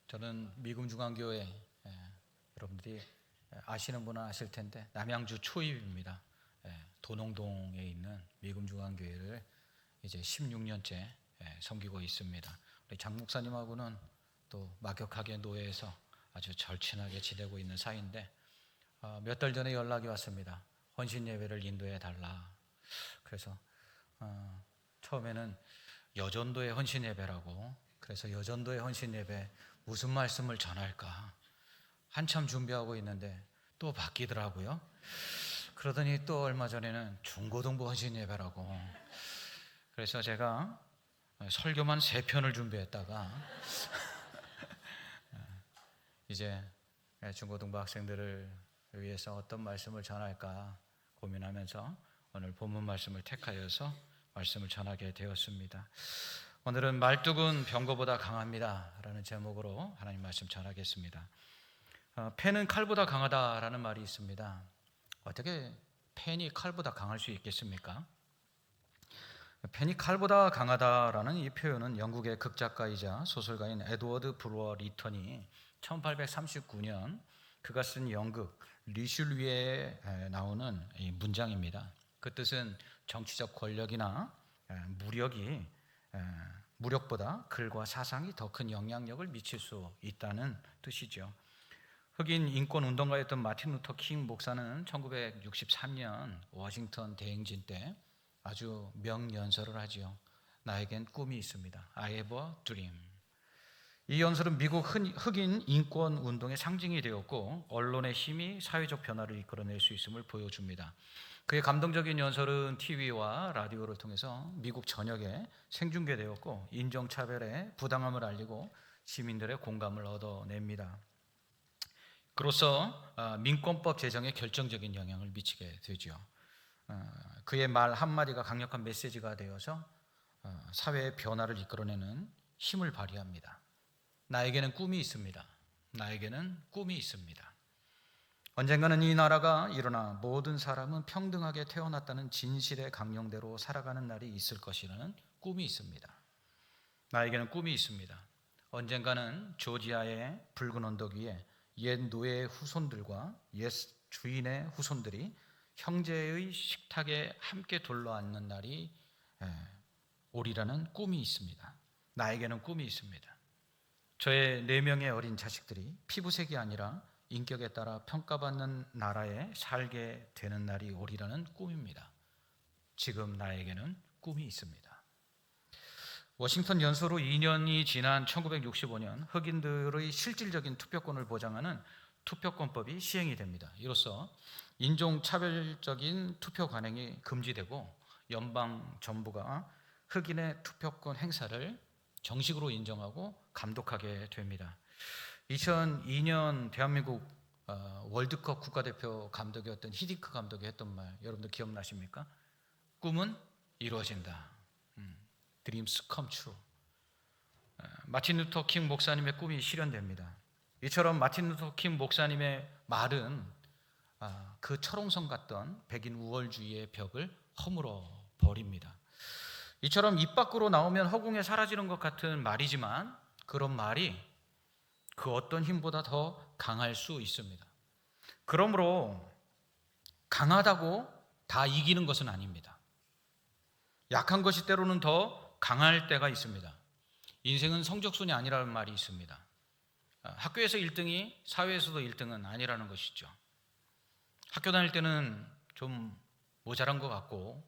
저는 미금중앙교회, 여러분들이 아시는 분은 아실 텐데 남양주 초입입니다. 도농동에 있는 미금중앙교회를 이제 16년째 섬기고 있습니다. 우리 장 목사님하고는 또 막역하게 노예에서 아주 절친하게 지내고 있는 사이인데 몇 달 전에 연락이 왔습니다. 헌신 예배를 인도해 달라. 그래서 처음에는 여전도의 헌신 예배라고, 그래서 여전도의 헌신 예배 무슨 말씀을 전할까 한참 준비하고 있는데 또 바뀌더라고요. 그러더니 또 얼마 전에는 중고등부 헌신 예배라고. 그래서 제가 설교만 3편을 준비했다가 이제 중고등부 학생들을 위해서 어떤 말씀을 전할까 고민하면서 오늘 본문 말씀을 택하여서 말씀을 전하게 되었습니다. 오늘은 말뚝은 병거보다 강합니다 라는 제목으로 하나님 말씀 전하겠습니다. 펜은 칼보다 강하다라는 말이 있습니다. 어떻게 펜이 칼보다 강할 수 있겠습니까? 펜이 칼보다 강하다라는 이 표현은 영국의 극작가이자 소설가인 에드워드 브루어 리턴이 1839년 그가 쓴 연극 리슐리에 나오는 이 문장입니다. 그 뜻은 정치적 권력이나 무력보다 글과 사상이 더 큰 영향력을 미칠 수 있다는 뜻이죠. 흑인 인권 운동가였던 마틴 루터 킹 목사는 1963년 워싱턴 대행진 때 아주 명연설을 하지요. 나에겐 꿈이 있습니다. I have a dream. 이 연설은 미국 흑인 인권 운동의 상징이 되었고 언론의 힘이 사회적 변화를 이끌어낼 수 있음을 보여줍니다. 그의 감동적인 연설은 TV와 라디오를 통해서 미국 전역에 생중계되었고 인종차별의 부당함을 알리고 시민들의 공감을 얻어냅니다. 그로써 민권법 제정에 결정적인 영향을 미치게 되죠. 그의 말 한마디가 강력한 메시지가 되어서 사회의 변화를 이끌어내는 힘을 발휘합니다. 나에게는 꿈이 있습니다. 나에게는 꿈이 있습니다. 언젠가는 이 나라가 일어나 모든 사람은 평등하게 태어났다는 진실의 강령대로 살아가는 날이 있을 것이라는 꿈이 있습니다. 나에게는 꿈이 있습니다. 언젠가는 조지아의 붉은 언덕 위에 옛 노예의 후손들과 옛 주인의 후손들이 형제의 식탁에 함께 둘러앉는 날이 오리라는 꿈이 있습니다. 나에게는 꿈이 있습니다. 저의 4명의 어린 자식들이 피부색이 아니라 인격에 따라 평가받는 나라에 살게 되는 날이 오리라는 꿈입니다. 지금 나에게는 꿈이 있습니다. 워싱턴 연설 후 2년이 지난 1965년 흑인들의 실질적인 투표권을 보장하는 투표권법이 시행이 됩니다. 이로써 인종차별적인 투표 관행이 금지되고 연방정부가 흑인의 투표권 행사를 정식으로 인정하고 감독하게 됩니다. 2002년 대한민국 월드컵 국가대표 감독이었던 히디크 감독이 했던 말 여러분들 기억나십니까? 꿈은 이루어진다. Dreams come true. 마틴 루터 킹 목사님의 꿈이 실현됩니다. 이처럼 마틴 루터 킹 목사님의 말은 그 철옹성 같던 백인 우월주의의 벽을 허물어 버립니다. 이처럼 입 밖으로 나오면 허공에 사라지는 것 같은 말이지만 그런 말이 그 어떤 힘보다 더 강할 수 있습니다. 그러므로 강하다고 다 이기는 것은 아닙니다. 약한 것이 때로는 더 강할 때가 있습니다. 인생은 성적순이 아니라는 말이 있습니다. 학교에서 1등이 사회에서도 1등은 아니라는 것이죠. 학교 다닐 때는 좀 모자란 것 같고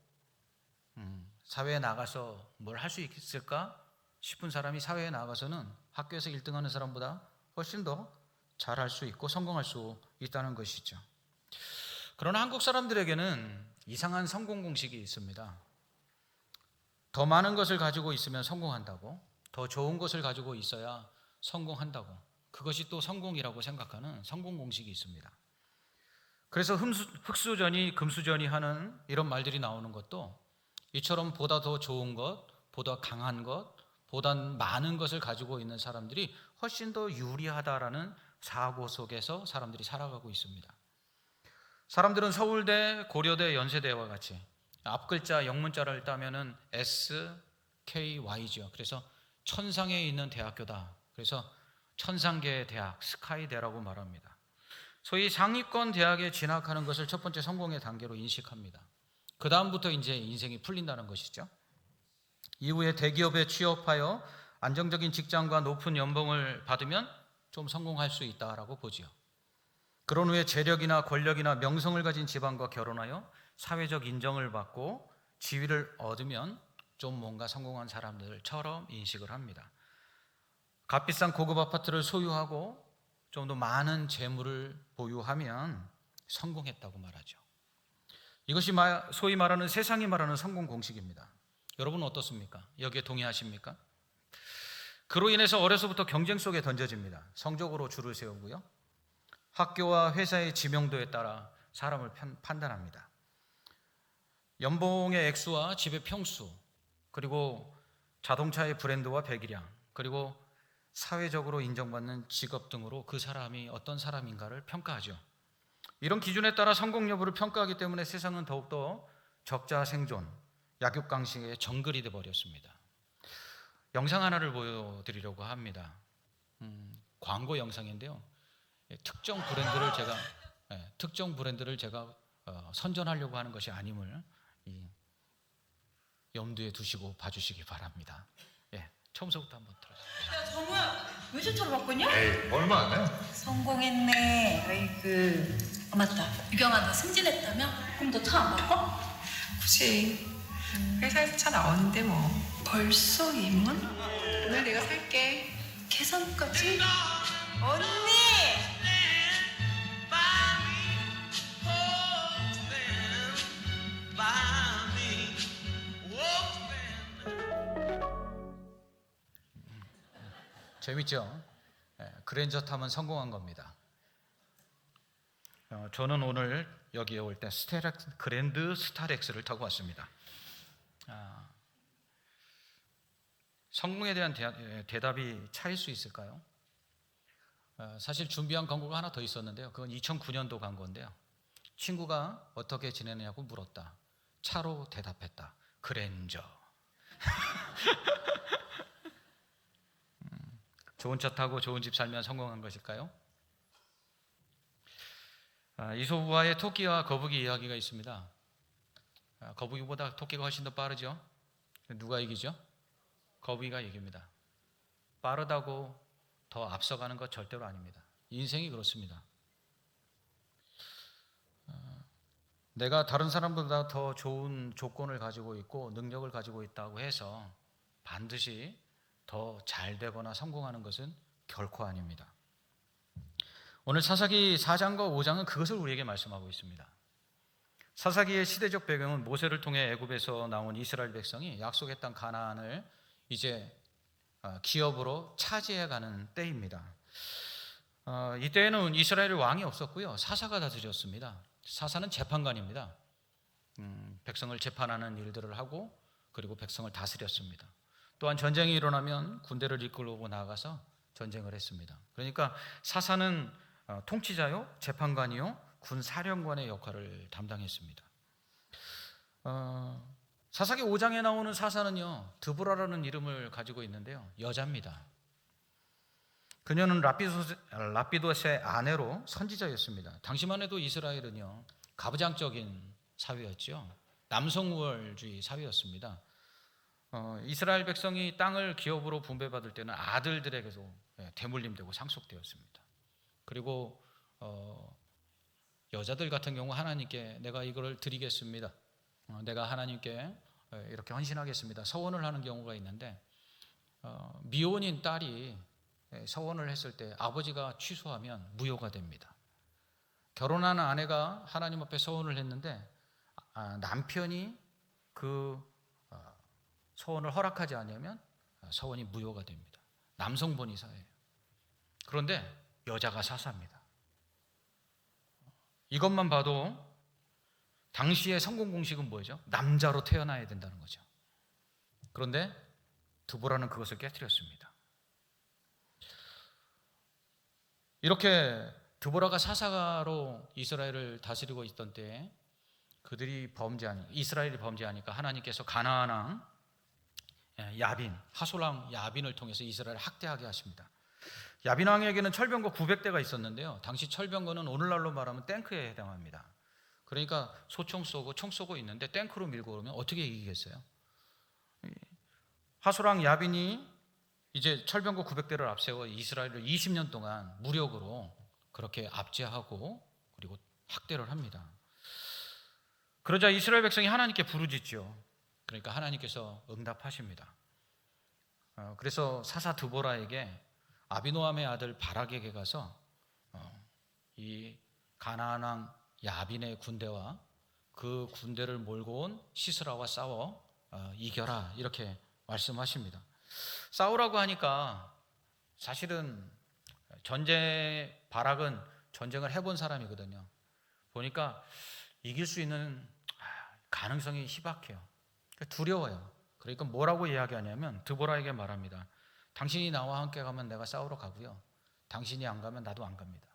사회에 나가서 뭘 할 수 있을까 싶은 사람이 사회에 나가서는 학교에서 1등하는 사람보다 훨씬 더 잘할 수 있고 성공할 수 있다는 것이죠. 그러나 한국 사람들에게는 이상한 성공 공식이 있습니다. 더 많은 것을 가지고 있으면 성공한다고, 더 좋은 것을 가지고 있어야 성공한다고, 그것이 또 성공이라고 생각하는 성공 공식이 있습니다. 그래서 흑수저니 금수저니 하는 이런 말들이 나오는 것도 이처럼 보다 더 좋은 것, 보다 강한 것, 보다 많은 것을 가지고 있는 사람들이 훨씬 더 유리하다라는 사고 속에서 사람들이 살아가고 있습니다. 사람들은 서울대, 고려대, 연세대와 같이 앞글자 영문자를 따면은 SKY죠. 그래서 천상에 있는 대학교다. 그래서 천상계 대학, 스카이대라고 말합니다. 소위 상위권 대학에 진학하는 것을 첫 번째 성공의 단계로 인식합니다. 그 다음부터 이제 인생이 풀린다는 것이죠. 이후에 대기업에 취업하여 안정적인 직장과 높은 연봉을 받으면 좀 성공할 수 있다라고 보지요. 그런 후에 재력이나 권력이나 명성을 가진 집안과 결혼하여 사회적 인정을 받고 지위를 얻으면 좀 뭔가 성공한 사람들처럼 인식을 합니다. 값비싼 고급 아파트를 소유하고 좀 더 많은 재물을 보유하면 성공했다고 말하죠. 이것이 소위 말하는 세상이 말하는 성공 공식입니다. 여러분은 어떻습니까? 여기에 동의하십니까? 그로 인해서 어려서부터 경쟁 속에 던져집니다. 성적으로 줄을 세우고요. 학교와 회사의 지명도에 따라 사람을 판단합니다. 연봉의 액수와 집의 평수, 그리고 자동차의 브랜드와 배기량, 그리고 사회적으로 인정받는 직업 등으로 그 사람이 어떤 사람인가를 평가하죠. 이런 기준에 따라 성공 여부를 평가하기 때문에 세상은 더욱더 적자 생존, 약육강식의 정글이 되어버렸습니다. 영상 하나를 보여드리려고 합니다. 광고 영상인데요. 특정 브랜드를 제가 선전하려고 하는 것이 아님을 염두에 두시고 봐주시기 바랍니다. 처음부터 한번 들어주세요. 야 정우야, 외제차로 바꿨냐? 에이, 얼마 안 해. 성공했네. 아이고. 아 맞다. 유경아 너 승진했다며? 그럼 너 차 안 바꿔? 굳이 회사에서 차 나오는데 뭐. 벌써 입문? 오늘 내가 살게. 계산까지? 언니! 재밌죠? 그랜저 타면 성공한 겁니다. 저는 오늘 여기에 올 때 그랜드 스타렉스를 타고 왔습니다. 성공에 대한 대답이 차일 수 있을까요? 사실 준비한 광고가 하나 더 있었는데요. 그건 2009년도 광고인데요. 친구가 어떻게 지내느냐고 물었다. 차로 대답했다. 그랜저. 좋은 차 타고 좋은 집 살면 성공한 것일까요? 이솝우화의 토끼와 거북이 이야기가 있습니다. 거북이보다 토끼가 훨씬 더 빠르죠? 누가 이기죠? 거북이가 이깁니다. 빠르다고 더 앞서가는 것 절대로 아닙니다. 인생이 그렇습니다. 내가 다른 사람보다 더 좋은 조건을 가지고 있고 능력을 가지고 있다고 해서 반드시 더 잘 되거나 성공하는 것은 결코 아닙니다. 오늘 사사기 4장과 5장은 그것을 우리에게 말씀하고 있습니다. 사사기의 시대적 배경은 모세를 통해 애굽에서 나온 이스라엘 백성이 약속의 땅 가나안을 이제 기업으로 차지해가는 때입니다. 이때에는 이스라엘의 왕이 없었고요. 사사가 다스렸습니다. 사사는 재판관입니다. 백성을 재판하는 일들을 하고 그리고 백성을 다스렸습니다. 또한 전쟁이 일어나면 군대를 이끌고 나가서 전쟁을 했습니다. 그러니까 사사는 통치자요, 재판관이요, 군 사령관의 역할을 담당했습니다. 사사기 5장에 나오는 사사는요, 드보라라는 이름을 가지고 있는데요, 여자입니다. 그녀는 라피도스의 아내로 선지자였습니다. 당시만 해도 이스라엘은요, 가부장적인 사회였죠. 남성 우월주의 사회였습니다. 이스라엘 백성이 땅을 기업으로 분배받을 때는 아들들에게도 대물림되고 상속되었습니다. 그리고 여자들 같은 경우 하나님께 내가 이걸 드리겠습니다. 내가 하나님께 이렇게 헌신하겠습니다. 서원을 하는 경우가 있는데 미혼인 딸이 서원을 했을 때 아버지가 취소하면 무효가 됩니다. 결혼한 아내가 하나님 앞에 서원을 했는데 남편이 그 서원을 허락하지 않으면 서원이 무효가 됩니다. 남성 본의사예요. 그런데 여자가 사사입니다. 이것만 봐도 당시의 성공 공식은 뭐죠? 남자로 태어나야 된다는 거죠. 그런데 드보라는 그것을 깨뜨렸습니다. 이렇게 드보라가 사사로 이스라엘을 다스리고 있던 때에 이스라엘이 범죄하니까 하나님께서 가나안 왕 야빈, 하솔 왕 야빈을 통해서 이스라엘을 학대하게 하십니다. 야빈 왕에게는 철병거 900대가 있었는데요. 당시 철병거는 오늘날로 말하면 탱크에 해당합니다. 그러니까 소총 쏘고 총 쏘고 있는데 탱크로 밀고 오면 어떻게 이기겠어요? 하소랑 야빈이 이제 철병거 900대를 앞세워 이스라엘을 20년 동안 무력으로 그렇게 압제하고 그리고 학대를 합니다. 그러자 이스라엘 백성이 하나님께 부르짖죠. 그러니까 하나님께서 응답하십니다. 그래서 사사 드보라에게 아비노함의 아들 바락에게 가서 이 가나안 왕 야빈의 군대와 그 군대를 몰고 온 시스라와 싸워 이겨라 이렇게 말씀하십니다. 싸우라고 하니까 사실은 바락은 전쟁을 해본 사람이거든요. 보니까 이길 수 있는 가능성이 희박해요. 두려워요. 그러니까 뭐라고 이야기하냐면 드보라에게 말합니다. 당신이 나와 함께 가면 내가 싸우러 가고요. 당신이 안 가면 나도 안 갑니다.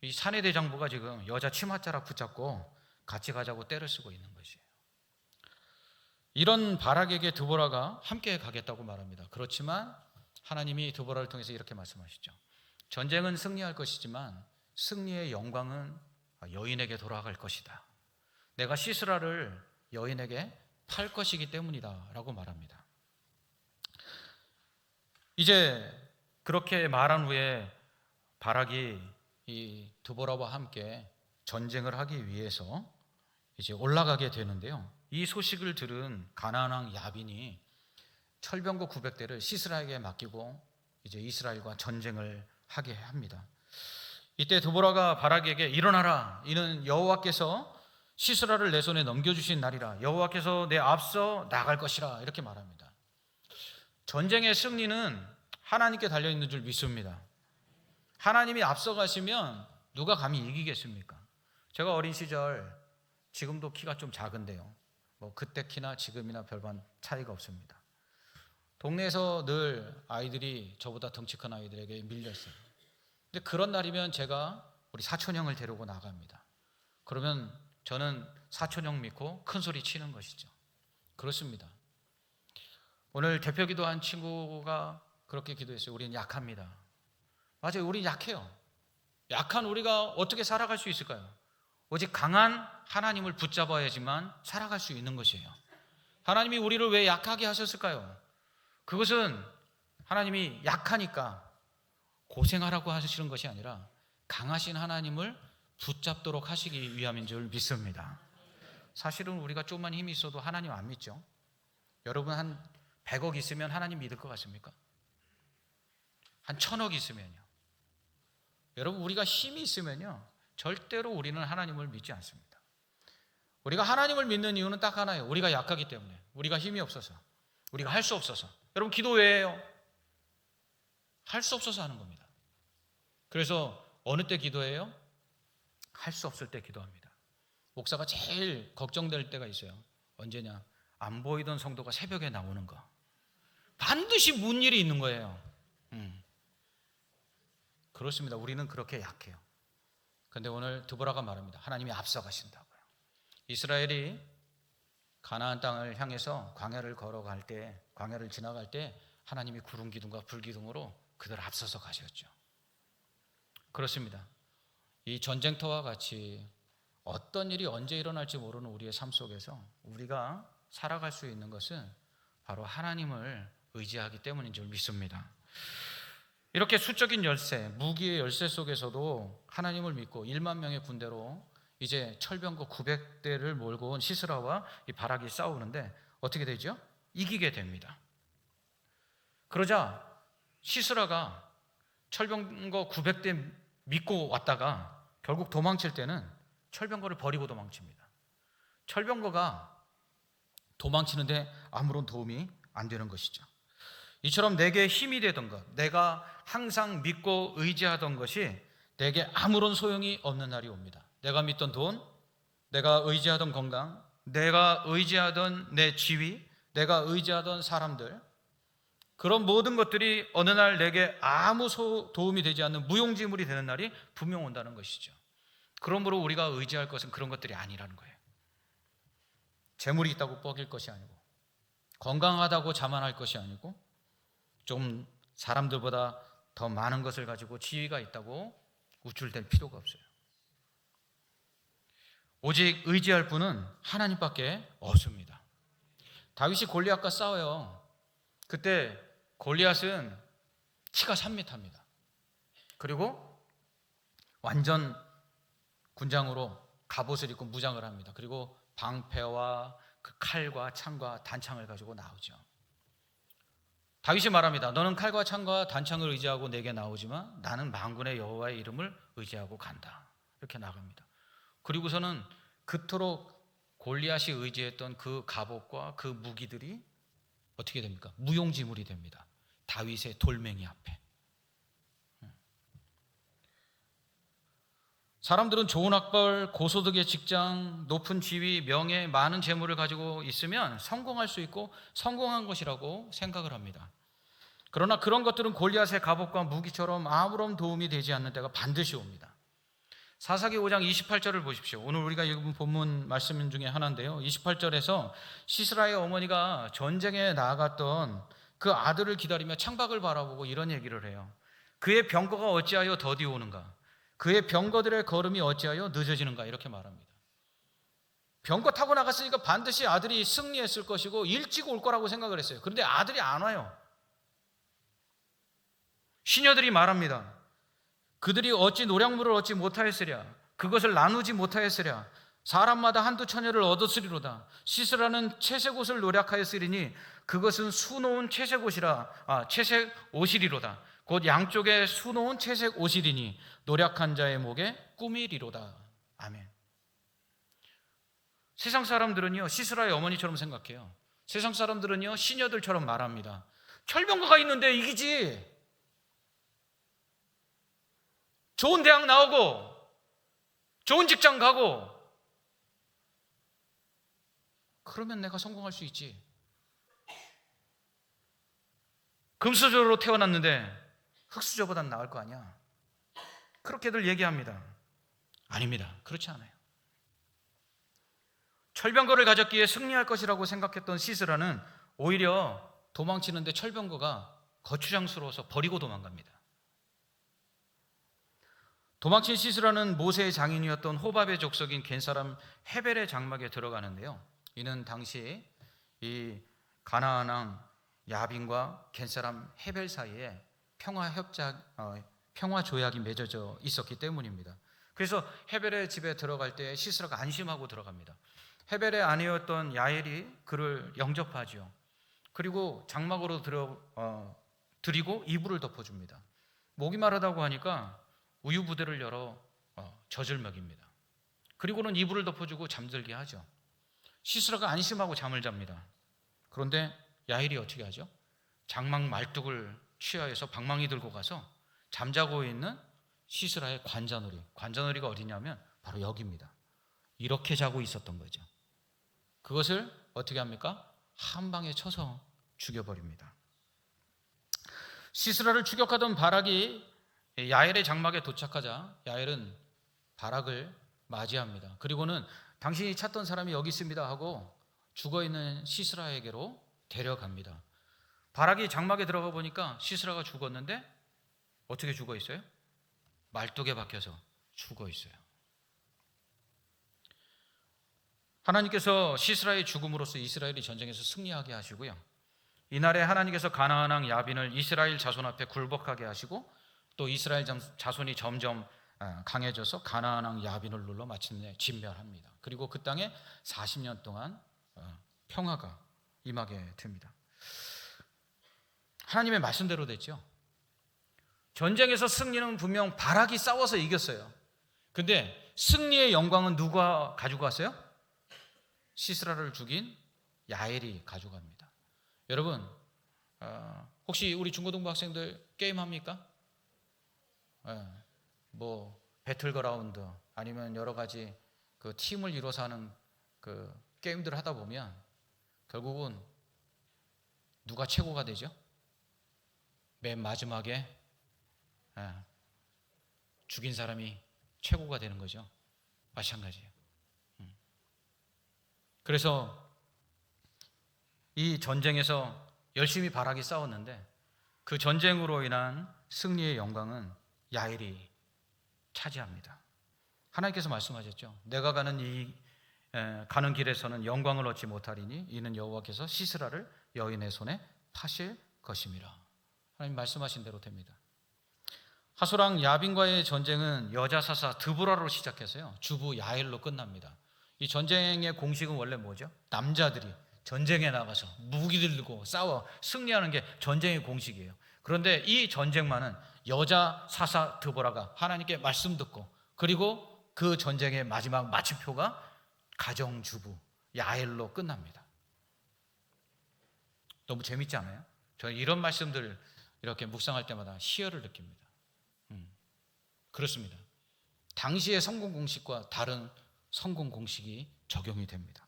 이 사내 대장부가 지금 여자 치맛자락 붙잡고 같이 가자고 떼를 쓰고 있는 것이에요. 이런 바락에게 드보라가 함께 가겠다고 말합니다. 그렇지만 하나님이 드보라를 통해서 이렇게 말씀하시죠. 전쟁은 승리할 것이지만 승리의 영광은 여인에게 돌아갈 것이다. 내가 시스라를 여인에게 팔 것이기 때문이다 라고 말합니다. 이제 그렇게 말한 후에 바락이 이 드보라와 함께 전쟁을 하기 위해서 이제 올라가게 되는데요. 이 소식을 들은 가나안 왕 야빈이 철병거 900대를 시스라에게 맡기고 이제 이스라엘과 전쟁을 하게 합니다. 이때 드보라가 바락에게 일어나라. 이는 여호와께서 시스라를 내 손에 넘겨주신 날이라. 여호와께서 내 앞서 나갈 것이라. 이렇게 말합니다. 전쟁의 승리는 하나님께 달려있는 줄 믿습니다. 하나님이 앞서가시면 누가 감히 이기겠습니까? 제가 어린 시절 지금도 키가 좀 작은데요. 뭐 그때 키나 지금이나 별반 차이가 없습니다. 동네에서 늘 아이들이 저보다 덩치 큰 아이들에게 밀렸어요. 근데 그런 날이면 제가 우리 사촌 형을 데리고 나갑니다. 그러면 저는 사촌 형 믿고 큰 소리 치는 것이죠. 그렇습니다. 오늘 대표 기도한 친구가 그렇게 기도했어요. 우리는 약합니다. 맞아요. 우리 약해요. 약한 우리가 어떻게 살아갈 수 있을까요? 오직 강한 하나님을 붙잡아야지만 살아갈 수 있는 것이에요. 하나님이 우리를 왜 약하게 하셨을까요? 그것은 하나님이 약하니까 고생하라고 하시는 것이 아니라 강하신 하나님을 붙잡도록 하시기 위함인 줄 믿습니다. 사실은 우리가 조금만 힘이 있어도 하나님 안 믿죠? 여러분 한 100억 있으면 하나님 믿을 것 같습니까? 한 1000억 있으면요. 여러분 우리가 힘이 있으면요 절대로 우리는 하나님을 믿지 않습니다. 우리가 하나님을 믿는 이유는 딱 하나예요. 우리가 약하기 때문에, 우리가 힘이 없어서, 우리가 할 수 없어서. 여러분 기도 왜 해요? 할 수 없어서 하는 겁니다. 그래서 어느 때 기도해요? 할 수 없을 때 기도합니다. 목사가 제일 걱정될 때가 있어요. 언제냐? 안 보이던 성도가 새벽에 나오는 거. 반드시 무슨 일이 있는 거예요. 그렇습니다. 우리는 그렇게 약해요. 그런데 오늘 드보라가 말합니다. 하나님이 앞서가신다고요. 이스라엘이 가나안 땅을 향해서 광야를 걸어갈 때, 광야를 지나갈 때 하나님이 구름 기둥과 불 기둥으로 그들을 앞서서 가셨죠. 그렇습니다. 이 전쟁터와 같이 어떤 일이 언제 일어날지 모르는 우리의 삶 속에서 우리가 살아갈 수 있는 것은 바로 하나님을 의지하기 때문인 줄 믿습니다. 이렇게 수적인 열세, 무기의 열세 속에서도 하나님을 믿고 1만 명의 군대로 이제 철병거 900대를 몰고 온 시스라와 이 바락이 싸우는데 어떻게 되죠? 이기게 됩니다. 그러자 시스라가 철병거 900대 믿고 왔다가 결국 도망칠 때는 철병거를 버리고 도망칩니다. 철병거가 도망치는데 아무런 도움이 안 되는 것이죠. 이처럼 내게 힘이 되던 것, 내가 항상 믿고 의지하던 것이 내게 아무런 소용이 없는 날이 옵니다. 내가 믿던 돈, 내가 의지하던 건강, 내가 의지하던 내 지위, 내가 의지하던 사람들, 그런 모든 것들이 어느 날 내게 아무 도움이 되지 않는 무용지물이 되는 날이 분명 온다는 것이죠. 그러므로 우리가 의지할 것은 그런 것들이 아니라는 거예요. 재물이 있다고 뻐길 것이 아니고, 건강하다고 자만할 것이 아니고, 좀 사람들보다 더 많은 것을 가지고 지위가 있다고 우쭐댈 필요가 없어요. 오직 의지할 분은 하나님밖에 없습니다. 다윗이 골리앗과 싸워요. 그때 골리앗은 키가 3m입니다. 그리고 완전 군장으로 갑옷을 입고 무장을 합니다. 그리고 방패와 그 칼과 창과 단창을 가지고 나오죠. 다윗이 말합니다. 너는 칼과 창과 단창을 의지하고 내게 나오지만 나는 만군의 여호와의 이름을 의지하고 간다. 이렇게 나갑니다. 그리고서는 그토록 골리앗이 의지했던 그 갑옷과 그 무기들이 어떻게 됩니까? 무용지물이 됩니다. 다윗의 돌멩이 앞에. 사람들은 좋은 학벌, 고소득의 직장, 높은 지위, 명예, 많은 재물을 가지고 있으면 성공할 수 있고 성공한 것이라고 생각을 합니다. 그러나 그런 것들은 골리앗의 갑옷과 무기처럼 아무런 도움이 되지 않는 때가 반드시 옵니다. 사사기 5장 28절을 보십시오. 오늘 우리가 읽은 본문 말씀 중에 하나인데요. 28절에서 시스라의 어머니가 전쟁에 나아갔던 그 아들을 기다리며 창밖을 바라보고 이런 얘기를 해요. 그의 병거가 어찌하여 더디 오는가? 그의 병거들의 걸음이 어찌하여 늦어지는가? 이렇게 말합니다. 병거 타고 나갔으니까 반드시 아들이 승리했을 것이고 일찍 올 거라고 생각을 했어요. 그런데 아들이 안 와요. 시녀들이 말합니다. 그들이 어찌 노량물을 얻지 못하였으랴? 그것을 나누지 못하였으랴? 사람마다 한두 처녀를 얻었으리로다. 시스라는 채색 옷을 노력하였으리니 그것은 수놓은 채색 옷이리로다. 곧 양쪽에 수놓은 채색 옷이리니 노력한 자의 목에 꿈이리로다. 아멘. 세상 사람들은요, 시스라의 어머니처럼 생각해요. 세상 사람들은요, 시녀들처럼 말합니다. 철병거가 있는데 이기지. 좋은 대학 나오고 좋은 직장 가고 그러면 내가 성공할 수 있지. 금수저로 태어났는데 흙수저보단 나을 거 아니야. 그렇게들 얘기합니다. 아닙니다. 그렇지 않아요. 철병거를 가졌기에 승리할 것이라고 생각했던 시스라는 오히려 도망치는데 철병거가 거추장스러워서 버리고 도망갑니다. 도망친 시스라는 모세의 장인이었던 호밥의 족속인 겐사람 헤벨의 장막에 들어가는데요. 이는 당시 이 가나안 왕 야빈과 겐사람 헤벨 사이에 평화 조약이 맺어져 있었기 때문입니다. 그래서 헤벨의 집에 들어갈 때 시스라가 안심하고 들어갑니다. 헤벨의 아내였던 야엘이 그를 영접하죠. 그리고 장막으로 들이고 이불을 덮어줍니다. 목이 마르다고 하니까 우유 부대를 열어 젖을 먹입니다. 그리고는 이불을 덮어주고 잠들게 하죠. 시스라가 안심하고 잠을 잡니다. 그런데 야일이 어떻게 하죠? 장막 말뚝을 취하여서 방망이 들고 가서 잠자고 있는 시스라의 관자놀이가 어디냐면 바로 여기입니다. 이렇게 자고 있었던 거죠. 그것을 어떻게 합니까? 한 방에 쳐서 죽여버립니다. 시스라를 추격하던 바락이 야엘의 장막에 도착하자 야엘은 바락을 맞이합니다. 그리고는 당신이 찾던 사람이 여기 있습니다 하고 죽어있는 시스라에게로 데려갑니다. 바락이 장막에 들어가 보니까 시스라가 죽었는데 어떻게 죽어 있어요? 말뚝에 박혀서 죽어 있어요. 하나님께서 시스라의 죽음으로써 이스라엘이 전쟁에서 승리하게 하시고요. 이날에 하나님께서 가나안 왕 야빈을 이스라엘 자손 앞에 굴복하게 하시고 또 이스라엘 자손이 점점 강해져서 가나안 왕 야빈을 눌러 마침내 진멸합니다. 그리고 그 땅에 40년 동안 평화가 임하게 됩니다. 하나님의 말씀대로 됐죠. 전쟁에서 승리는 분명 바락이 싸워서 이겼어요. 근데 승리의 영광은 누가 가지고 왔어요? 시스라를 죽인 야엘이 가져갑니다. 여러분, 혹시 우리 중고등부 학생들 게임 합니까? 뭐 배틀그라운드 아니면 여러 가지 그 팀을 이뤄서 하는 그 게임들을 하다 보면 결국은 누가 최고가 되죠? 맨 마지막에 죽인 사람이 최고가 되는 거죠. 마찬가지예요. 그래서 이 전쟁에서 열심히 바락이 싸웠는데 그 전쟁으로 인한 승리의 영광은 야엘이 차지합니다. 하나님께서 말씀하셨죠. 내가 가는 길에서는 영광을 얻지 못하리니 이는 여호와께서 시스라를 여인의 손에 파실 것임이라. 하나님 말씀하신 대로 됩니다. 하소랑 야빈과의 전쟁은 여자 사사 드보라로 시작해서요 주부 야엘로 끝납니다. 이 전쟁의 공식은 원래 뭐죠? 남자들이 전쟁에 나가서 무기들 들고 싸워 승리하는 게 전쟁의 공식이에요. 그런데 이 전쟁만은 여자 사사 드보라가 하나님께 말씀 듣고, 그리고 그 전쟁의 마지막 마침표가 가정주부 야엘로 끝납니다. 너무 재밌지 않아요? 저는 이런 말씀들 이렇게 묵상할 때마다 희열을 느낍니다. 그렇습니다. 당시의 성공 공식과 다른 성공 공식이 적용이 됩니다.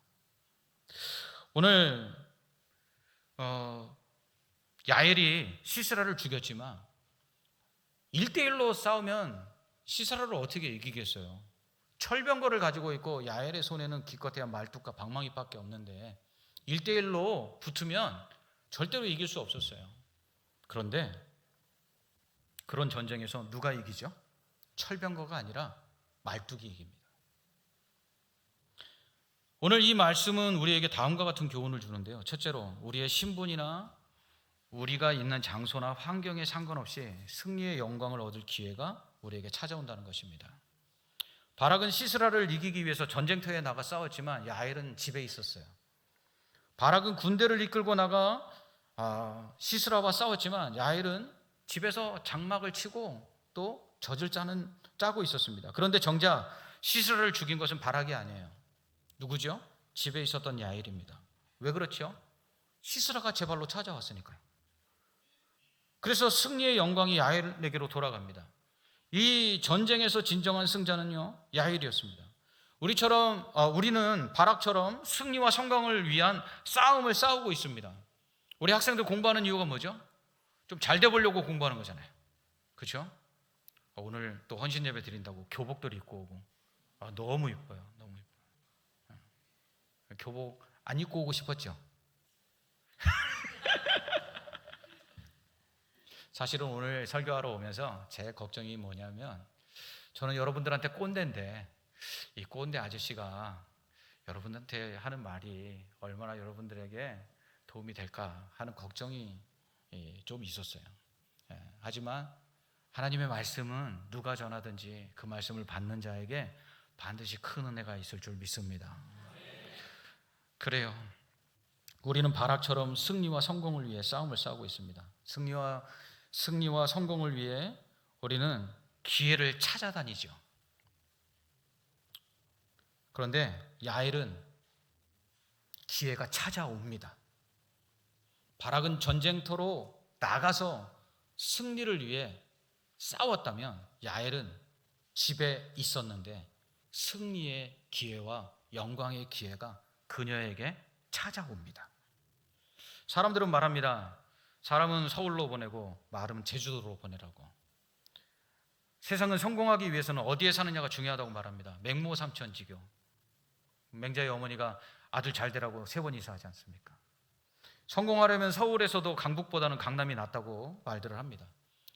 오늘 야엘이 시스라를 죽였지만 1대1로 싸우면 시스라를 어떻게 이기겠어요? 철병거를 가지고 있고 야엘의 손에는 기껏해야 말뚝과 방망이밖에 없는데 1대1로 붙으면 절대로 이길 수 없었어요. 그런데 그런 전쟁에서 누가 이기죠? 철병거가 아니라 말뚝이 이깁니다. 오늘 이 말씀은 우리에게 다음과 같은 교훈을 주는데요. 첫째로, 우리의 신분이나 우리가 있는 장소나 환경에 상관없이 승리의 영광을 얻을 기회가 우리에게 찾아온다는 것입니다. 바락은 시스라를 이기기 위해서 전쟁터에 나가 싸웠지만 야엘은 집에 있었어요. 바락은 군대를 이끌고 나가 시스라와 싸웠지만 야엘은 집에서 장막을 치고 또 젖을 짜고 있었습니다. 그런데 정작 시스라를 죽인 것은 바락이 아니에요. 누구죠? 집에 있었던 야엘입니다. 왜 그렇죠? 시스라가 제 발로 찾아왔으니까요. 그래서 승리의 영광이 야엘에게로 돌아갑니다. 이 전쟁에서 진정한 승자는요 야엘이었습니다. 우리는 바락처럼 승리와 성공을 위한 싸움을 싸우고 있습니다. 우리 학생들 공부하는 이유가 뭐죠? 좀 잘 돼 보려고 공부하는 거잖아요. 그렇죠? 오늘 또 헌신 예배 드린다고 교복들 입고 오고 너무 이뻐요. 너무 이뻐요. 교복 안 입고 오고 싶었죠? 사실은 오늘 설교하러 오면서 제 걱정이 뭐냐면, 저는 여러분들한테 꼰대인데 이 꼰대 아저씨가 여러분한테 하는 말이 얼마나 여러분들에게 도움이 될까 하는 걱정이 좀 있었어요. 하지만 하나님의 말씀은 누가 전하든지 그 말씀을 받는 자에게 반드시 큰 은혜가 있을 줄 믿습니다. 그래요. 우리는 바락처럼 승리와 성공을 위해 싸움을 싸우고 있습니다. 승리와 성공을 위해 우리는 기회를 찾아다니죠. 그런데 야엘은 기회가 찾아옵니다. 바락은 전쟁터로 나가서 승리를 위해 싸웠다면 야엘은 집에 있었는데 승리의 기회와 영광의 기회가 그녀에게 찾아옵니다. 사람들은 말합니다. 사람은 서울로 보내고 말은 제주도로 보내라고. 세상은 성공하기 위해서는 어디에 사느냐가 중요하다고 말합니다. 맹모 삼천지교. 맹자의 어머니가 아들 잘 되라고 3번 이사하지 않습니까? 성공하려면 서울에서도 강북보다는 강남이 낫다고 말들을 합니다.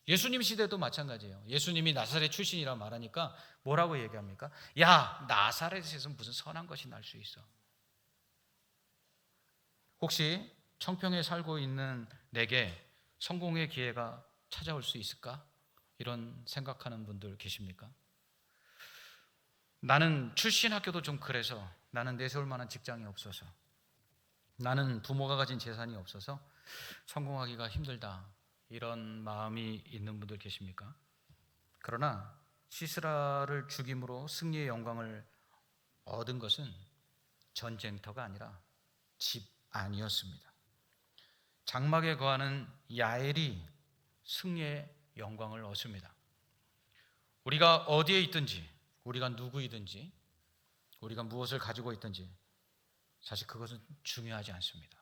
예수님 시대도 마찬가지예요. 예수님이 나사렛 출신이라 말하니까 뭐라고 얘기합니까? 야, 나사렛에서 무슨 선한 것이 날 수 있어. 혹시 청평에 살고 있는 내게 성공의 기회가 찾아올 수 있을까? 이런 생각하는 분들 계십니까? 나는 출신 학교도 좀 그래서, 나는 내세울 만한 직장이 없어서, 나는 부모가 가진 재산이 없어서 성공하기가 힘들다, 이런 마음이 있는 분들 계십니까? 그러나 시스라를 죽임으로 승리의 영광을 얻은 것은 전쟁터가 아니라 집 안이었습니다. 장막에 거하는 야엘이 승리의 영광을 얻습니다. 우리가 어디에 있든지, 우리가 누구이든지, 우리가 무엇을 가지고 있든지 사실 그것은 중요하지 않습니다.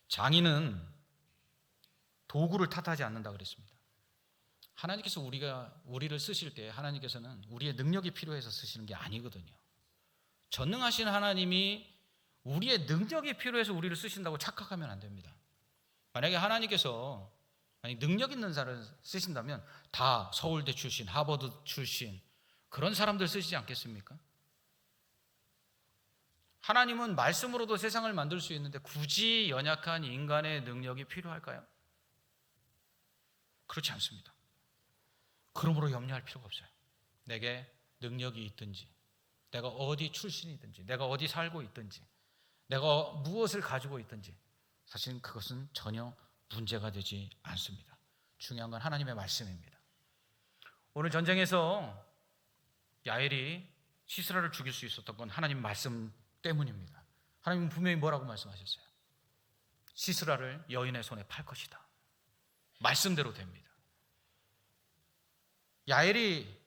장인은 도구를 탓하지 않는다 그랬습니다. 하나님께서 우리를 쓰실 때 하나님께서는 우리의 능력이 필요해서 쓰시는 게 아니거든요. 전능하신 하나님이 우리의 능력이 필요해서 우리를 쓰신다고 착각하면 안 됩니다. 만약에 하나님께서 아니, 능력 있는 사람을 쓰신다면 다 서울대 출신, 하버드 출신 그런 사람들 쓰시지 않겠습니까? 하나님은 말씀으로도 세상을 만들 수 있는데 굳이 연약한 인간의 능력이 필요할까요? 그렇지 않습니다. 그러므로 염려할 필요가 없어요. 내게 능력이 있든지, 내가 어디 출신이든지, 내가 어디 살고 있든지, 내가 무엇을 가지고 있든지 사실 그것은 전혀 문제가 되지 않습니다. 중요한 건 하나님의 말씀입니다. 오늘 전쟁에서 야엘이 시스라를 죽일 수 있었던 건 하나님 말씀 때문입니다. 하나님은 분명히 뭐라고 말씀하셨어요? 시스라를 여인의 손에 팔 것이다. 말씀대로 됩니다. 야엘이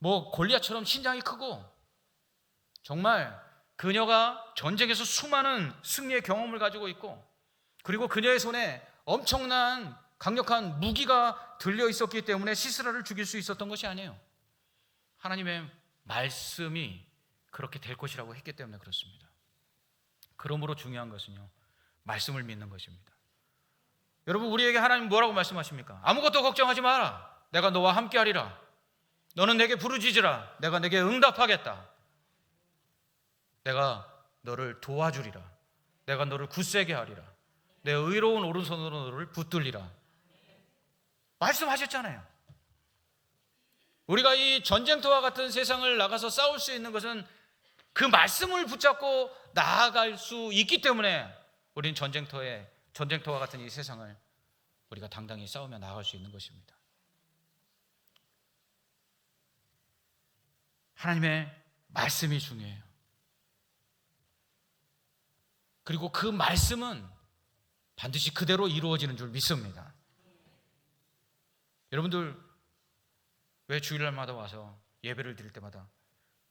골리앗처럼 신장이 크고 정말 그녀가 전쟁에서 수많은 승리의 경험을 가지고 있고 그리고 그녀의 손에 엄청난 강력한 무기가 들려 있었기 때문에 시스라를 죽일 수 있었던 것이 아니에요. 하나님의 말씀이 그렇게 될 것이라고 했기 때문에 그렇습니다. 그러므로 중요한 것은요, 말씀을 믿는 것입니다. 여러분, 우리에게 하나님 뭐라고 말씀하십니까? 아무것도 걱정하지 마라. 내가 너와 함께하리라. 너는 내게 부르짖으라. 내가 내게 응답하겠다. 내가 너를 도와주리라. 내가 너를 굳세게 하리라. 내 의로운 오른손으로 너를 붙들리라. 말씀하셨잖아요. 우리가 이 전쟁터와 같은 세상을 나가서 싸울 수 있는 것은 그 말씀을 붙잡고 나아갈 수 있기 때문에 우리는 전쟁터와 같은 이 세상을 우리가 당당히 싸우며 나아갈 수 있는 것입니다. 하나님의 말씀이 중요해요. 그리고 그 말씀은 반드시 그대로 이루어지는 줄 믿습니다. 여러분들 왜 주일날마다 와서 예배를 드릴 때마다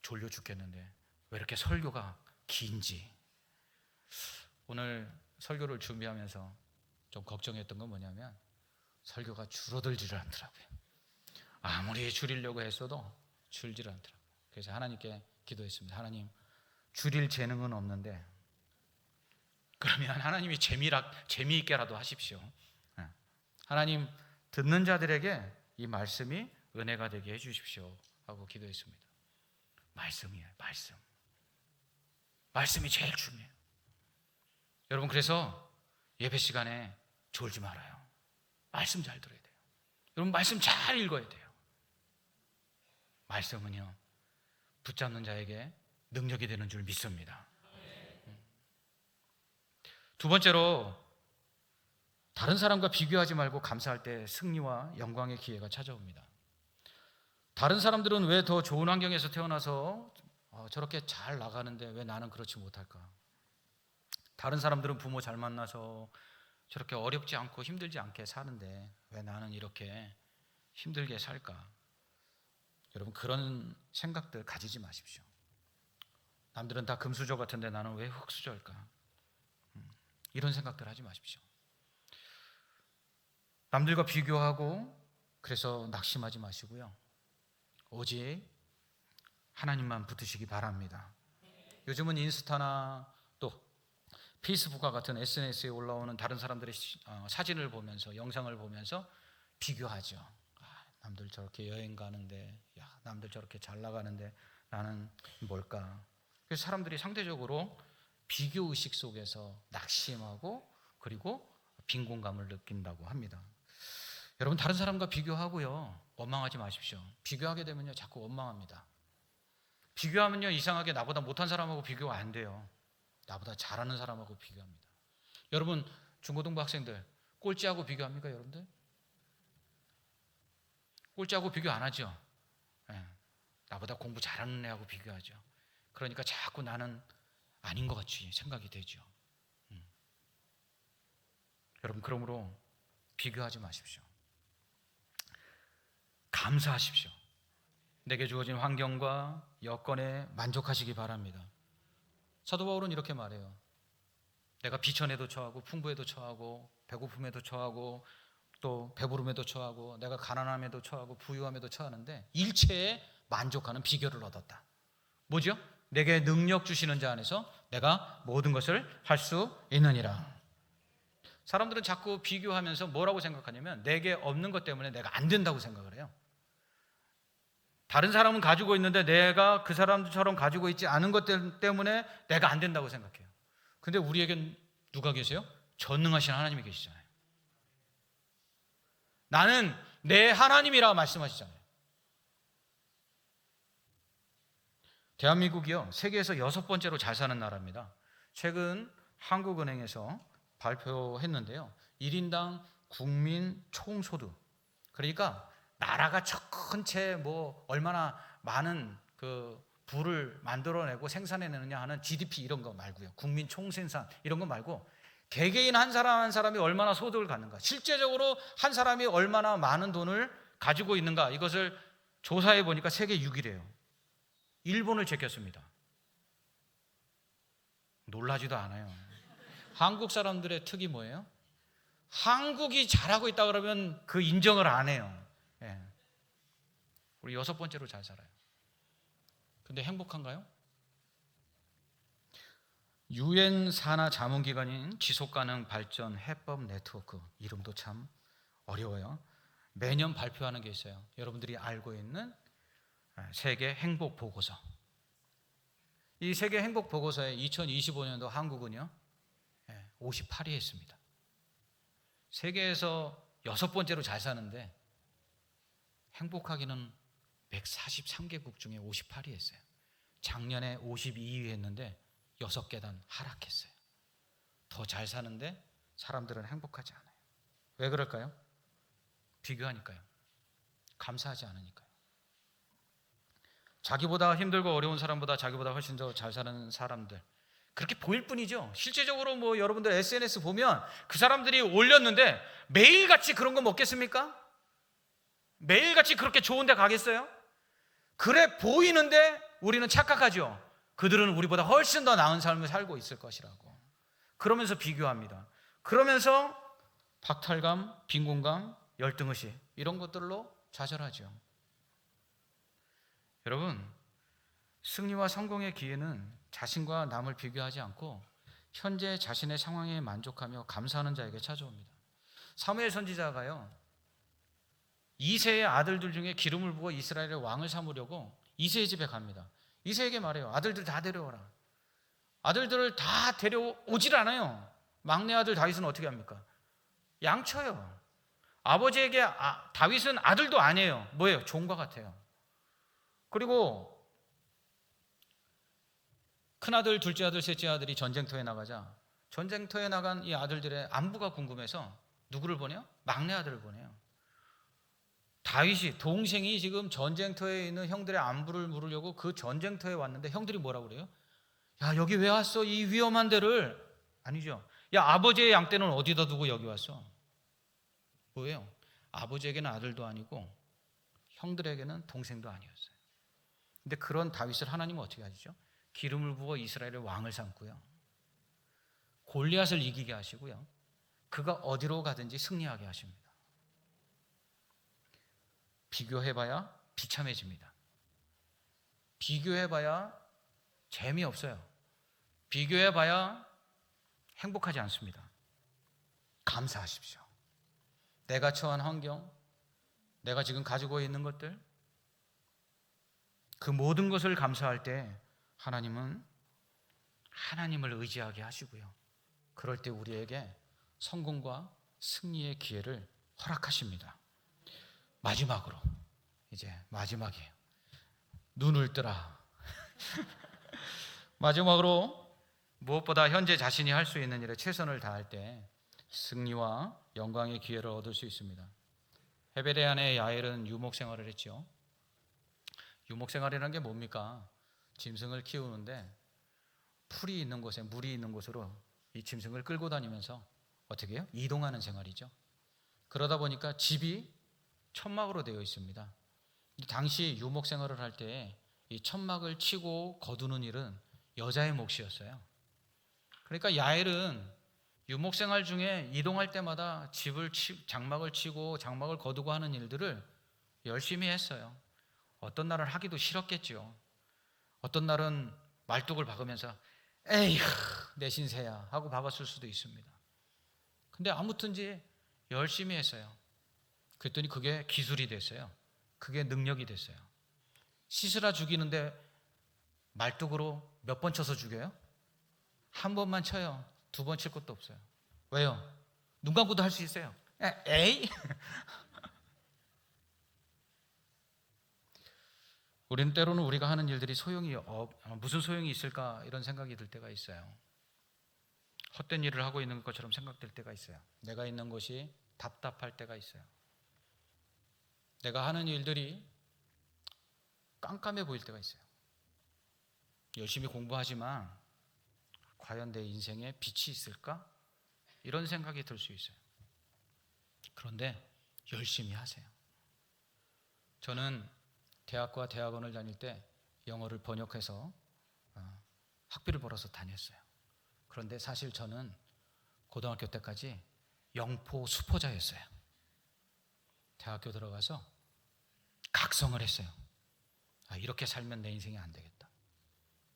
졸려 죽겠는데 왜 이렇게 설교가 긴지, 오늘 설교를 준비하면서 좀 걱정했던 건 뭐냐면 설교가 줄어들지를 않더라고요. 아무리 줄이려고 했어도 줄지를 않더라고요. 그래서 하나님께 기도했습니다. 하나님, 줄일 재능은 없는데 그러면 하나님이 재미있게라도 하십시오. 하나님, 듣는 자들에게 이 말씀이 은혜가 되게 해주십시오 하고 기도했습니다. 말씀이에요. 말씀이 제일 중요해요. 여러분, 그래서 예배 시간에 졸지 말아요. 말씀 잘 들어야 돼요. 여러분, 말씀 잘 읽어야 돼요. 말씀은요, 붙잡는 자에게 능력이 되는 줄 믿습니다. 두 번째로, 다른 사람과 비교하지 말고 감사할 때 승리와 영광의 기회가 찾아옵니다. 다른 사람들은 왜 더 좋은 환경에서 태어나서 저렇게 잘 나가는데 왜 나는 그렇지 못할까? 다른 사람들은 부모 잘 만나서 저렇게 어렵지 않고 힘들지 않게 사는데 왜 나는 이렇게 힘들게 살까? 여러분, 그런 생각들 가지지 마십시오. 남들은 다 금수저 같은데 나는 왜 흙수저일까? 이런 생각들 하지 마십시오. 남들과 비교하고 그래서 낙심하지 마시고요, 오직 하나님만 붙으시기 바랍니다. 요즘은 인스타나 또 페이스북과 같은 SNS에 올라오는 다른 사람들의 사진을 보면서, 영상을 보면서 비교하죠. 남들 저렇게 여행 가는데, 남들 저렇게 잘 나가는데 나는 뭘까? 그래서 사람들이 상대적으로 비교의식 속에서 낙심하고 그리고 빈곤감을 느낀다고 합니다. 여러분, 다른 사람과 비교하고요, 원망하지 마십시오. 비교하게 되면요, 자꾸 원망합니다. 비교하면요, 이상하게 나보다 못한 사람하고 비교가 안 돼요. 나보다 잘하는 사람하고 비교합니다. 여러분, 중고등부 학생들 꼴찌하고 비교합니까, 여러분들? 꼴찌하고 비교 안 하죠. 나보다 공부 잘하는 애하고 비교하죠. 그러니까 자꾸 나는 아닌 것 같이 생각이 되죠. 여러분, 그러므로 비교하지 마십시오. 감사하십시오. 내게 주어진 환경과 여건에 만족하시기 바랍니다. 사도 바울은 이렇게 말해요. 내가 비천에도 처하고 풍부에도 처하고 배고픔에도 처하고 또 배부름에도 처하고 내가 가난함에도 처하고 부유함에도 처하는데 일체에 만족하는 비결을 얻었다. 뭐죠? 내게 능력 주시는 자 안에서 내가 모든 것을 할 수 있느니라. 사람들은 자꾸 비교하면서 뭐라고 생각하냐면 내게 없는 것 때문에 내가 안 된다고 생각을 해요. 다른 사람은 가지고 있는데 내가 그 사람들처럼 가지고 있지 않은 것 때문에 내가 안 된다고 생각해요. 근데 우리에겐 누가 계세요? 전능하신 하나님이 계시잖아요. 나는 내 하나님이라 말씀하시잖아요. 대한민국이요, 세계에서 6번째로 잘 사는 나라입니다. 최근 한국은행에서 발표했는데요, 1인당 국민 총소득, 그러니까 나라가 전체 뭐 얼마나 많은 그 부를 만들어내고 생산해내느냐 하는 GDP 이런 거 말고요, 국민 총생산 이런 거 말고 개개인 한 사람 한 사람이 얼마나 소득을 갖는가, 실제적으로 한 사람이 얼마나 많은 돈을 가지고 있는가, 이것을 조사해 보니까 세계 6위래요. 일본을 제꼈습니다. 놀라지도 않아요. 한국 사람들의 특이 뭐예요? 한국이 잘하고 있다 그러면 그 인정을 안 해요. 예. 우리 6번째로 잘 살아요. 근데 행복한가요? 유엔 산하 자문기관인 지속가능 발전 해법 네트워크, 이름도 참 어려워요. 매년 발표하는 게 있어요. 여러분들이 알고 있는 세계 행복 보고서. 이 세계 행복 보고서에 2025년도 한국은요 58위에 있습니다. 세계에서 6번째로 잘 사는데 행복하기는 143개국 중에 58위에 있어요. 작년에 52위 했는데 6계단 하락했어요. 더 잘 사는데 사람들은 행복하지 않아요. 왜 그럴까요? 비교하니까요. 감사하지 않으니까요. 자기보다 힘들고 어려운 사람보다 자기보다 훨씬 더 잘 사는 사람들, 그렇게 보일 뿐이죠. 실제적으로 뭐 여러분들 SNS 보면 그 사람들이 올렸는데 매일같이 그런 거 먹겠습니까? 매일같이 그렇게 좋은 데 가겠어요? 그래 보이는데 우리는 착각하죠. 그들은 우리보다 훨씬 더 나은 삶을 살고 있을 것이라고. 그러면서 비교합니다. 그러면서 박탈감, 빈곤감, 열등의식 이런 것들로 좌절하죠. 여러분, 승리와 성공의 기회는 자신과 남을 비교하지 않고 현재 자신의 상황에 만족하며 감사하는 자에게 찾아옵니다. 사무엘 선지자가요, 2세의 아들들 중에 기름을 부어 이스라엘의 왕을 삼으려고 이세의 집에 갑니다. 이세에게 말해요. 아들들 다 데려와라. 아들들을 다 데려오질 않아요. 막내 아들 다윗은 어떻게 합니까? 양쳐요. 아버지에게 다윗은 아들도 아니에요. 뭐예요? 종과 같아요. 그리고 큰아들, 둘째 아들, 셋째 아들이 전쟁터에 나가자 전쟁터에 나간 이 아들들의 안부가 궁금해서 누구를 보내요? 막내 아들을 보내요. 다윗이, 동생이 지금 전쟁터에 있는 형들의 안부를 물으려고 그 전쟁터에 왔는데 형들이 뭐라고 그래요? 야, 여기 왜 왔어? 이 위험한 데를. 아니죠. 야, 아버지의 양떼는 어디다 두고 여기 왔어? 뭐예요? 아버지에게는 아들도 아니고 형들에게는 동생도 아니었어요. 근데 그런 다윗을 하나님은 어떻게 하시죠? 기름을 부어 이스라엘의 왕을 삼고요, 골리앗을 이기게 하시고요, 그가 어디로 가든지 승리하게 하십니다. 비교해봐야 비참해집니다. 비교해봐야 재미없어요. 비교해봐야 행복하지 않습니다. 감사하십시오. 내가 처한 환경, 내가 지금 가지고 있는 것들, 그 모든 것을 감사할 때 하나님은 하나님을 의지하게 하시고요, 그럴 때 우리에게 성공과 승리의 기회를 허락하십니다. 마지막으로, 이제 마지막이에요. 눈을 뜨라. 마지막으로, 무엇보다 현재 자신이 할 수 있는 일에 최선을 다할 때 승리와 영광의 기회를 얻을 수 있습니다. 헤베레안의 야엘은 유목 생활을 했죠. 유목 생활이라는 게 뭡니까? 짐승을 키우는데 풀이 있는 곳에, 물이 있는 곳으로 이 짐승을 끌고 다니면서 어떻게 해요? 이동하는 생활이죠. 그러다 보니까 집이 천막으로 되어 있습니다. 당시 유목 생활을 할 때 이 천막을 치고 거두는 일은 여자의 몫이었어요. 그러니까 야엘은 유목 생활 중에 이동할 때마다 장막을 치고 장막을 거두고 하는 일들을 열심히 했어요. 어떤 날은 하기도 싫었겠죠. 어떤 날은 말뚝을 박으면서 에이휴 내 신세야 하고 박았을 수도 있습니다. 근데 아무튼지 열심히 했어요. 그랬더니 그게 기술이 됐어요. 그게 능력이 됐어요. 시스라 죽이는데 말뚝으로 몇 번 쳐서 죽여요? 한 번만 쳐요. 2번 칠 것도 없어요. 왜요? 눈 감고도 할 수 있어요. 에이? 우리는 때로는 우리가 하는 일들이 무슨 소용이 있을까 이런 생각이 들 때가 있어요. 헛된 일을 하고 있는 것처럼 생각될 때가 있어요. 내가 있는 곳이 답답할 때가 있어요. 내가 하는 일들이 깜깜해 보일 때가 있어요. 열심히 공부하지만 과연 내 인생에 빛이 있을까? 이런 생각이 들 수 있어요. 그런데 열심히 하세요. 저는 대학과 대학원을 다닐 때 영어를 번역해서 학비를 벌어서 다녔어요. 그런데 사실 저는 고등학교 때까지 영포 수포자였어요. 대학교 들어가서 각성을 했어요. 이렇게 살면 내 인생이 안 되겠다.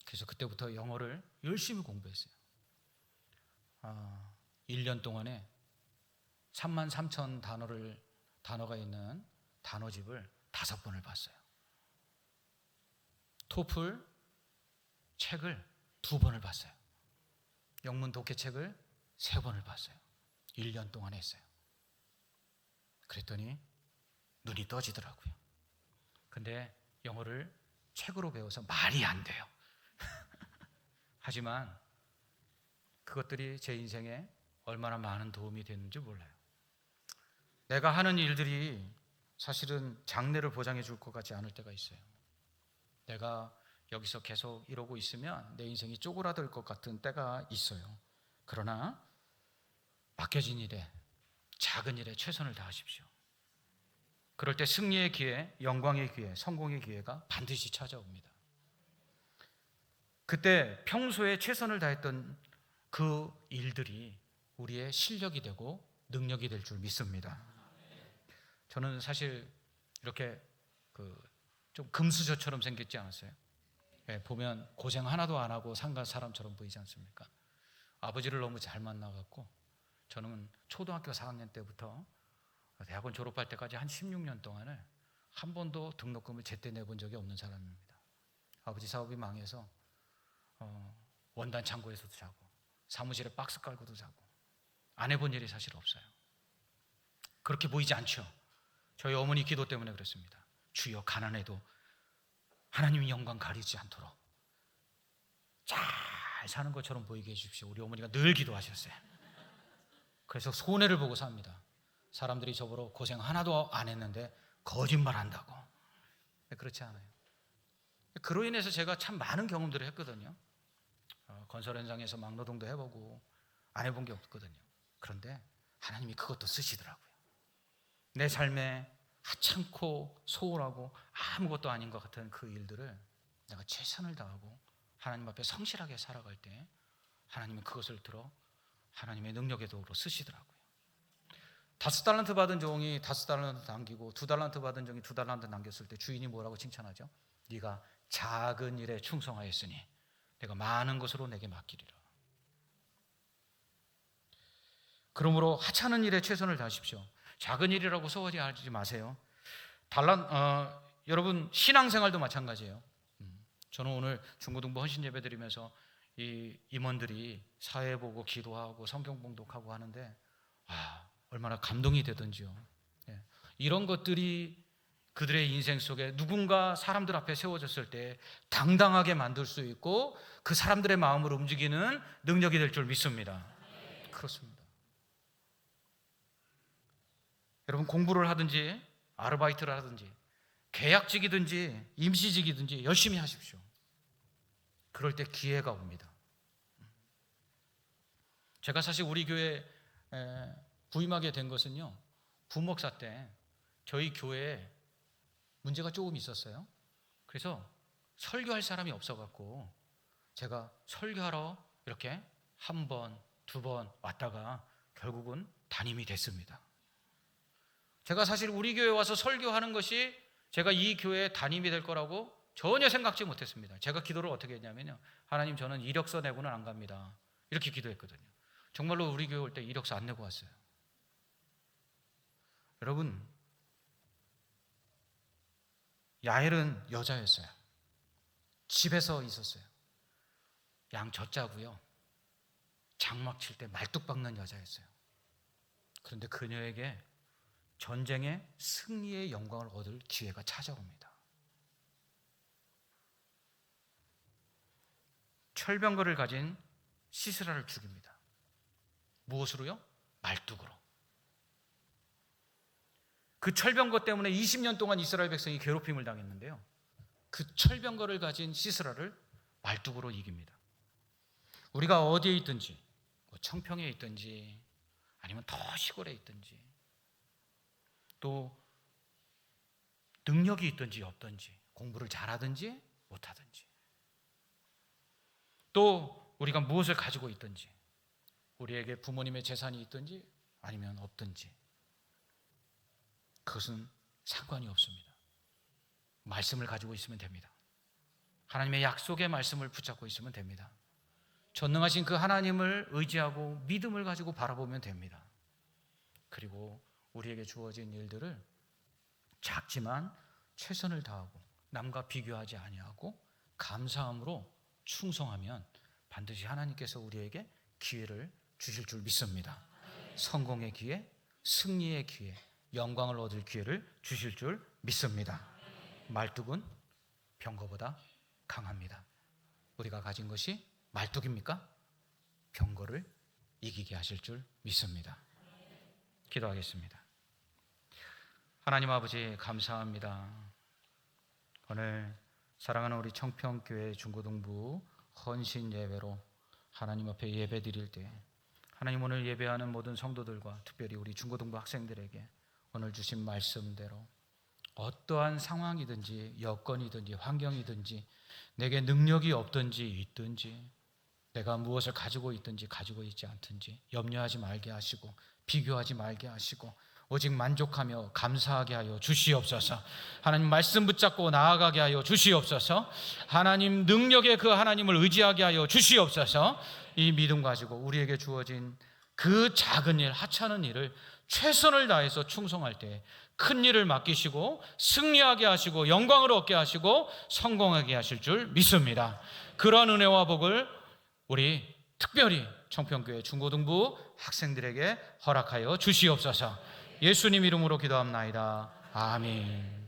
그래서 그때부터 영어를 열심히 공부했어요. 1년 동안에 33,000 단어가 있는 단어집을 5번을 봤어요. 토플 책을 2번을 봤어요. 영문 독해책을 3번을 봤어요. 1년 동안 했어요. 그랬더니 눈이 떠지더라고요. 근데 영어를 책으로 배워서 말이 안 돼요. 하지만 그것들이 제 인생에 얼마나 많은 도움이 됐는지 몰라요. 내가 하는 일들이 사실은 장래를 보장해 줄 것 같지 않을 때가 있어요. 내가 여기서 계속 이러고 있으면 내 인생이 쪼그라들 것 같은 때가 있어요. 그러나 맡겨진 일에, 작은 일에 최선을 다하십시오. 그럴 때 승리의 기회, 영광의 기회, 성공의 기회가 반드시 찾아옵니다. 그때 평소에 최선을 다했던 그 일들이 우리의 실력이 되고 능력이 될 줄 믿습니다. 저는 사실 이렇게 좀 금수저처럼 생겼지 않았어요? 보면 고생 하나도 안 하고 산 사람처럼 보이지 않습니까? 아버지를 너무 잘 만나갖고 저는 초등학교 4학년 때부터 대학원 졸업할 때까지 한 16년 동안을 한 번도 등록금을 제때 내본 적이 없는 사람입니다. 아버지 사업이 망해서 원단 창고에서도 자고 사무실에 박스 깔고도 자고 안 해본 일이 사실 없어요. 그렇게 보이지 않죠? 저희 어머니 기도 때문에 그렇습니다. 주여 가난해도 하나님의 영광 가리지 않도록 잘 사는 것처럼 보이게 해주십시오. 우리 어머니가 늘 기도하셨어요. 그래서 손해를 보고 삽니다. 사람들이 저보러 고생 하나도 안 했는데 거짓말한다고. 그렇지 않아요. 그로 인해서 제가 참 많은 경험들을 했거든요. 건설 현장에서 막노동도 해보고 안 해본 게 없거든요. 그런데 하나님이 그것도 쓰시더라고요. 내 삶에 하찮고 소홀하고 아무것도 아닌 것 같은 그 일들을 내가 최선을 다하고 하나님 앞에 성실하게 살아갈 때 하나님은 그것을 들어 하나님의 능력의 도구로 쓰시더라고요. 5달란트 받은 종이 5달란트 남기고 2달란트 받은 종이 2달란트 남겼을 때 주인이 뭐라고 칭찬하죠? 네가 작은 일에 충성하였으니 내가 많은 것으로 내게 맡기리라. 그러므로 하찮은 일에 최선을 다하십시오. 작은 일이라고 소홀히 하지 마세요. 여러분 신앙생활도 마찬가지예요. 저는 오늘 중고등부 헌신 예배 드리면서 이 임원들이 사회 보고 기도하고 성경 봉독하고 하는데 얼마나 감동이 되던지요. 이런 것들이 그들의 인생 속에 누군가 사람들 앞에 세워졌을 때 당당하게 만들 수 있고 그 사람들의 마음을 움직이는 능력이 될 줄 믿습니다. 그렇습니다. 여러분 공부를 하든지 아르바이트를 하든지 계약직이든지 임시직이든지 열심히 하십시오. 그럴 때 기회가 옵니다. 제가 사실 우리 교회에 부임하게 된 것은요, 부목사 때 저희 교회에 문제가 조금 있었어요. 그래서 설교할 사람이 없어갖고 제가 설교하러 이렇게 1번, 2번 왔다가 결국은 담임이 됐습니다. 제가 사실 우리 교회에 와서 설교하는 것이 제가 이 교회의 담임이 될 거라고 전혀 생각지 못했습니다. 제가 기도를 어떻게 했냐면요, 하나님 저는 이력서 내고는 안 갑니다. 이렇게 기도했거든요. 정말로 우리 교회 올 때 이력서 안 내고 왔어요. 여러분, 야엘은 여자였어요. 집에서 있었어요. 양 젖자고요. 장막 칠 때 말뚝 박는 여자였어요. 그런데 그녀에게 전쟁의 승리의 영광을 얻을 기회가 찾아옵니다. 철병거를 가진 시스라를 죽입니다. 무엇으로요? 말뚝으로. 그 철병거 때문에 20년 동안 이스라엘 백성이 괴롭힘을 당했는데요, 그 철병거를 가진 시스라를 말뚝으로 이깁니다. 우리가 어디에 있든지, 뭐 청평에 있든지 아니면 더 시골에 있든지, 또 능력이 있든지 없든지, 공부를 잘하든지 못하든지, 또 우리가 무엇을 가지고 있든지, 우리에게 부모님의 재산이 있든지 아니면 없든지, 그것은 상관이 없습니다. 말씀을 가지고 있으면 됩니다. 하나님의 약속의 말씀을 붙잡고 있으면 됩니다. 전능하신 그 하나님을 의지하고 믿음을 가지고 바라보면 됩니다. 그리고 우리에게 주어진 일들을 작지만 최선을 다하고 남과 비교하지 아니하고 감사함으로 충성하면 반드시 하나님께서 우리에게 기회를 주실 줄 믿습니다. 성공의 기회, 승리의 기회, 영광을 얻을 기회를 주실 줄 믿습니다. 말뚝은 병거보다 강합니다. 우리가 가진 것이 말뚝입니까? 병거를 이기게 하실 줄 믿습니다. 기도하겠습니다. 하나님 아버지, 감사합니다. 오늘 사랑하는 우리 청평교회 중고등부 헌신 예배로 하나님 앞에 예배 드릴 때, 하나님 오늘 예배하는 모든 성도들과 특별히 우리 중고등부 학생들에게 오늘 주신 말씀대로 어떠한 상황이든지 여건이든지 환경이든지, 내게 능력이 없든지 있든지, 내가 무엇을 가지고 있든지 가지고 있지 않든지 염려하지 말게 하시고 비교하지 말게 하시고 오직 만족하며 감사하게 하여 주시옵소서. 하나님 말씀 붙잡고 나아가게 하여 주시옵소서. 하나님 능력의 그 하나님을 의지하게 하여 주시옵소서. 이 믿음 가지고 우리에게 주어진 그 작은 일, 하찮은 일을 최선을 다해서 충성할 때 큰 일을 맡기시고 승리하게 하시고 영광을 얻게 하시고 성공하게 하실 줄 믿습니다. 그러한 은혜와 복을 우리 특별히 청평교회 중고등부 학생들에게 허락하여 주시옵소서. 예수님 이름으로 기도합나이다. 아멘.